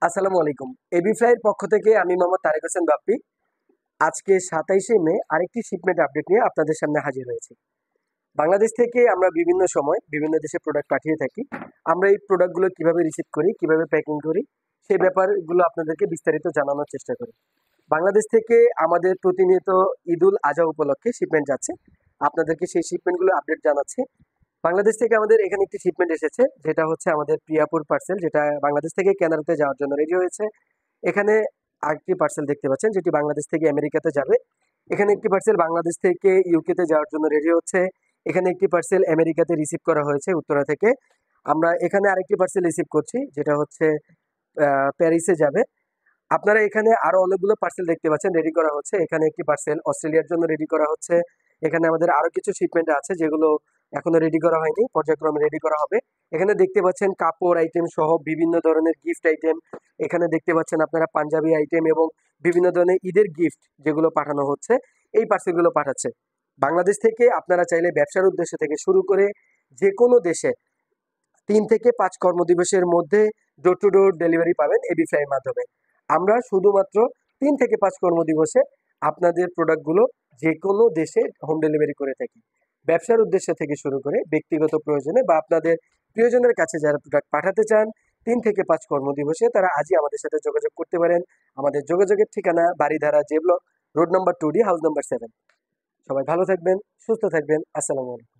আসসালামু আলাইকুম। এবি ফ্লাইয়ের পক্ষ থেকে আমি মোহাম্মদ তারেক হোসেন বাপ্পি। আজকে ২৭শে মে আরেকটি শিপমেন্ট আপডেট নিয়ে আপনাদের সামনে হাজির হয়েছি। বাংলাদেশ থেকে আমরা বিভিন্ন সময় বিভিন্ন দেশে প্রোডাক্ট পাঠিয়ে থাকি। আমরা এই প্রোডাক্টগুলো কিভাবে রিসিভ করি, কিভাবে প্যাকিং করি, সেই ব্যাপারগুলো আপনাদেরকে বিস্তারিত জানানোর চেষ্টা করি। বাংলাদেশ থেকে আমাদের প্রতিনিয়ত ঈদুল আজহা উপলক্ষে শিপমেন্ট যাচ্ছে। আপনাদেরকে সেই শিপমেন্টগুলো আপডেট জানাচ্ছি। বাংলাদেশ থেকে আমাদের এখানে একটি শিপমেন্ট এসেছে, যেটা হচ্ছে আমাদের প্রিয়াপুর পার্সেল, যেটা বাংলাদেশ থেকে কানাডাতে যাওয়ার জন্য রেডি হয়েছে। এখানে আরেকটি পার্সেল দেখতে পাচ্ছেন, যেটি বাংলাদেশ থেকে আমেরিকাতে যাবে। এখানে একটি পার্সেল বাংলাদেশ থেকে ইউকেতে যাওয়ার জন্য রেডি হচ্ছে। এখানে একটি পার্সেল আমেরিকাতে রিসিভ করা হয়েছে উত্তরা থেকে। আমরা এখানে আরেকটি পার্সেল রিসিভ করছি, যেটা হচ্ছে প্যারিসে যাবে। আপনারা এখানে আরো অনেকগুলো পার্সেল দেখতে পাচ্ছেন রেডি করা হচ্ছে। এখানে একটি পার্সেল অস্ট্রেলিয়ার জন্য রেডি করা হচ্ছে। এখানে আমাদের আরো কিছু শিপমেন্ট আছে, যেগুলো এখনো রেডি করা হয়নি, পর্যায়ক্রমে রেডি করা হবে। এখানে দেখতে পাচ্ছেন কাপড় আইটেম সহ বিভিন্ন ধরনের গিফট আইটেম। এখানে দেখতে পাচ্ছেন আপনারা পাঞ্জাবি আইটেম এবং বিভিন্ন ধরনের ঈদের গিফট যেগুলো পাঠানো হচ্ছে, এই পার্সেলগুলো পাঠাচ্ছে। বাংলাদেশ থেকে আপনারা চাইলে ব্যবসার উদ্দেশ্য থেকে শুরু করে যে কোনো দেশে ৩ থেকে ৫ কর্মদিবসের মধ্যে ডোর টু ডোর ডেলিভারি পাবেন এবি ফ্লাইয়ের মাধ্যমে। আমরা শুধুমাত্র ৩ থেকে ৫ কর্মদিবসে আপনাদের প্রোডাক্টগুলো যে কোনো দেশে হোম ডেলিভারি করে থাকি। ব্যবসার উদ্দেশ্য থেকে শুরু করে ব্যক্তিগত প্রয়োজনে বা আপনাদের প্রিয়জনের কাছে যারা প্রোডাক্ট পাঠাতে চান, ৩ থেকে ৫ কর্মদিবসে তারা আজই আমাদের সাথে যোগাযোগ করতে পারেন। আমাদের যোগাযোগের ঠিকানা Baridhara J block, road number 2D, house number 7। সবাই ভালো থাকবেন, সুস্থ থাকবেন। আসসালামু আলাইকুম।